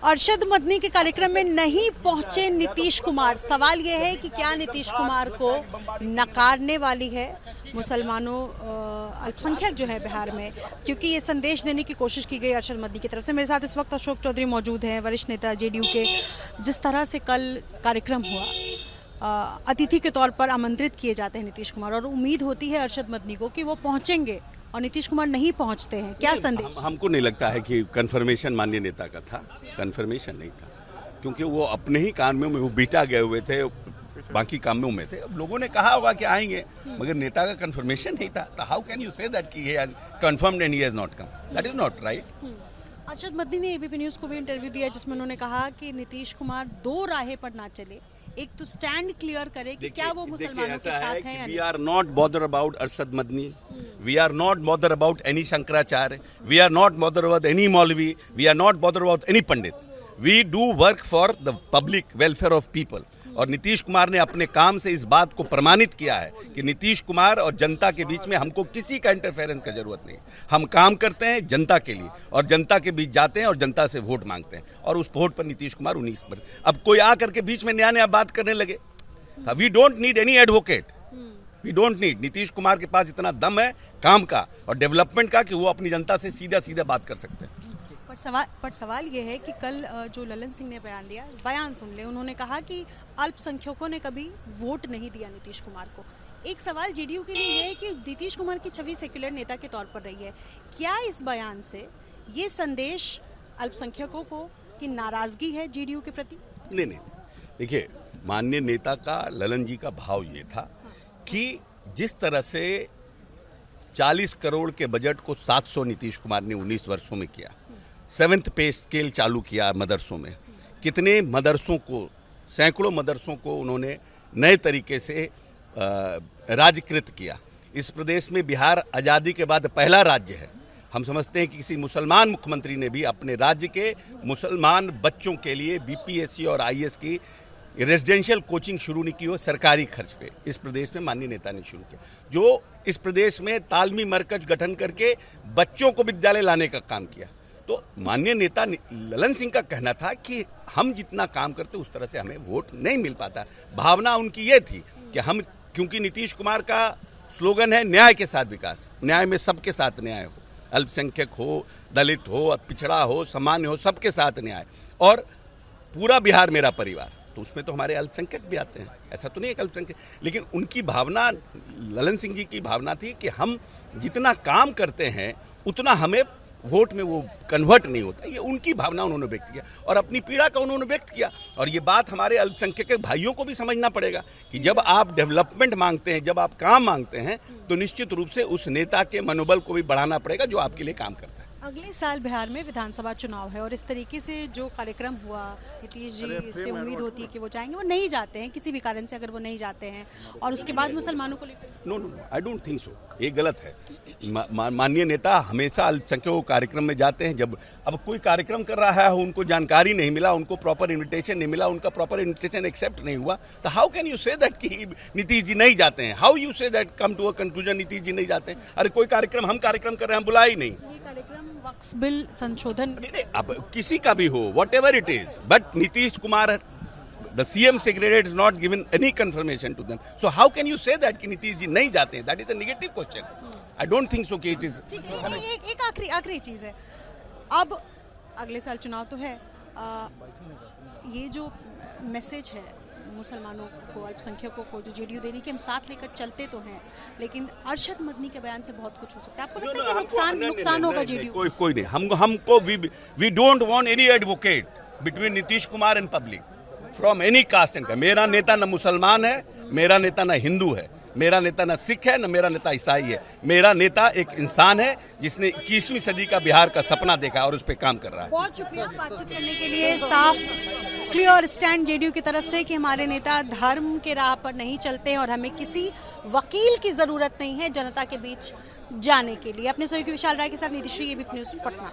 अरशद मदनी के कार्यक्रम में नहीं पहुंचे नीतीश कुमार। सवाल यह है कि क्या नीतीश कुमार को नकारने वाली है मुसलमानों अल्पसंख्यक जो है बिहार में, क्योंकि ये संदेश देने की कोशिश की गई अरशद मदनी की तरफ से। मेरे साथ इस वक्त अशोक चौधरी मौजूद हैं, वरिष्ठ नेता जेडीयू के। जिस तरह से कल कार्यक्रम हुआ, अतिथि के तौर पर आमंत्रित किए जाते हैं नीतीश कुमार और उम्मीद होती है अरशद मदनी को कि वो पहुंचेंगे और नीतीश कुमार नहीं पहुंचते हैं। क्या संदेश? हमको नहीं लगता है कि कन्फर्मेशन माननीय नेता का था, कन्फर्मेशन नहीं था, क्योंकि वो अपने ही कामों में वो बीटा गए हुए थे, बाकी कामों में थे। अब लोगों ने कहा होगा कि आएंगे, मगर नेता का कन्फर्मेशन नहीं था। तो how can you say that कि he has confirmed and he has not come? That is not right. Arshad Madani ने एबीपी न्यूज़ को भी इंटरव्यू दिया जिसमें उन्होंने कहा कि नीतीश कुमार दो राहें पर ना चले, एक तो स्टैंड क्लियर करे कि क्या वो मुसलमानों के साथ हैं। We are not bother about Arshad Madani, we are not bother about any Shankaracharya, we are not bother about any maulvi, we are not bother about any pandit. We do work for the public welfare of people. और नीतीश कुमार ने अपने काम से इस बात को प्रमाणित किया है कि नीतीश कुमार और जनता के बीच में हमको किसी का इंटरफेरेंस का जरूरत नहीं। हम काम करते हैं जनता के लिए और जनता के बीच जाते हैं और जनता से वोट मांगते हैं, और उस वोट पर नीतीश कुमार 19 पर। अब कोई आकर के बीच में नया नया बात करने लगे, we don't need any advocate, we don't need. Nitish Kumar के पास इतना दम है काम का और डेवलपमेंट का कि वो अपनी जनता से सीधा सीधा बात कर सकते हैं। पर सवाल ये है कि कल जो ललन सिंह ने बयान दिया, बयान सुन ले। उन्होंने कहा कि अल्पसंख्यकों ने कभी वोट नहीं दिया नीतीश कुमार को। एक सवाल जेडीयू के लिए ये है कि नीतीश कुमार की छवि सेक्युलर नेता के तौर पर रही है। क्या इस बयान से ये संदेश अल्पसंख्यकों को की नाराजगी है जेडीयू के प्रति? नहीं, देखिए, माननीय नेता का, ललन जी का भाव ये था कि जिस तरह से 40 करोड़ के बजट को 700 नीतीश कुमार ने 19 वर्षों में किया, 7th पे स्केल चालू किया मदरसों में, कितने मदरसों को, सैकड़ों मदरसों को उन्होंने नए तरीके से राज्यकृत किया। इस प्रदेश में बिहार आज़ादी के बाद पहला राज्य है। हम समझते हैं कि किसी मुसलमान मुख्यमंत्री ने भी अपने राज्य के मुसलमान बच्चों के लिए बीपीएससी और आईएएस की रेजिडेंशियल कोचिंग शुरू नहीं की हो सरकारी खर्च पे। इस प्रदेश में माननीय नेता ने शुरू किया, जो इस प्रदेश में तालमी मरकज गठन करके बच्चों को विद्यालय लाने का काम किया। तो माननीय नेता ललन सिंह का कहना था कि हम जितना काम करते उस तरह से हमें वोट नहीं मिल पाता। भावना उनकी ये थी कि हम, क्योंकि नीतीश कुमार का स्लोगन है न्याय के साथ विकास, न्याय में सबके साथ न्याय हो, अल्पसंख्यक हो, दलित हो, पिछड़ा हो, सामान्य हो, सबके साथ न्याय, और पूरा बिहार मेरा परिवार। तो उसमें तो हमारे अल्पसंख्यक भी आते हैं, ऐसा तो नहीं है अल्पसंख्यक। लेकिन उनकी भावना, ललन सिंह जी की भावना थी कि हम जितना काम करते हैं उतना हमें वोट में वो कन्वर्ट नहीं होता। ये उनकी भावना उन्होंने व्यक्त किया और अपनी पीड़ा का उन्होंने व्यक्त किया। और ये बात हमारे अल्पसंख्यक भाइयों को भी समझना पड़ेगा कि जब आप डेवलपमेंट मांगते हैं, जब आप काम मांगते हैं, तो निश्चित रूप से उस नेता के मनोबल को भी बढ़ाना पड़ेगा जो आपके लिए काम करता है। अगले साल बिहार में विधानसभा चुनाव है और इस तरीके से जो कार्यक्रम हुआ, नीतीश जी से उम्मीद होती है कि वो जाएंगे, वो नहीं जाते हैं किसी भी कारण से। अगर वो नहीं जाते हैं और उसके बाद मुसलमानों को लेकर, no, I don't think so, ये गलत है। माननीय नेता हमेशा अल्पसंख्यकों कार्यक्रम में जाते हैं। जब अब कोई कार्यक्रम कर रहा है, उनको जानकारी नहीं मिला, उनको प्रॉपर इन्विटेशन नहीं मिला, उनका प्रॉपर इन्विटेशन एक्सेप्ट नहीं हुआ, तो how can you say that कि नीतीश जी नहीं जाते हैं? How you say that, come to a conclusion Nitish ji नहीं जाते हैं? अरे कोई कार्यक्रम, हम कार्यक्रम कर रहे हैं, हम बुला ही नहीं। वक्फ बिल संशोधन, अब किसी का भी हो, whatever it is, but Nitish Kumar, the CM secretary is not given any confirmation to them. So how can you say that कि नीतीश जी नहीं जाते हैं? That is a negative question. I don't think so कि इट इज। एक आखिरी चीज है, अब अगले साल चुनाव तो है, ये जो मैसेज है मुसलमानों को, अल्पसंख्यकों को, जो जेडीयू दे रही कि हम साथ लेकर चलते तो हैं, लेकिन अरशद मदनी के बयान से बहुत कुछ हो सकता है। आपको लगता है कि नुकसान होगा जेडीयू? कोई नहीं। हमको we don't want any advocate between Nitish Kumar and public from any caste and. मेरा नेता न मुसलमान है, मेरा नेता न हिंदू है, मेरा नेता न सिख है, न मेरा नेता ईसाई है। मेरा नेता एक इंसान है जिसने 21वीं सदी का बिहार का सपना देखा और उस पर काम कर रहा है। बहुत शुक्रिया बातचीत करने के लिए। साफ क्लियर स्टैंड जेडीयू की तरफ से कि हमारे नेता धर्म के राह पर नहीं चलते और हमें किसी वकील की जरूरत नहीं है जनता के बीच जाने के लिए। अपने सहयोगी विशाल राय के साथ निधिश्री, एबीपी न्यूज़, पटना।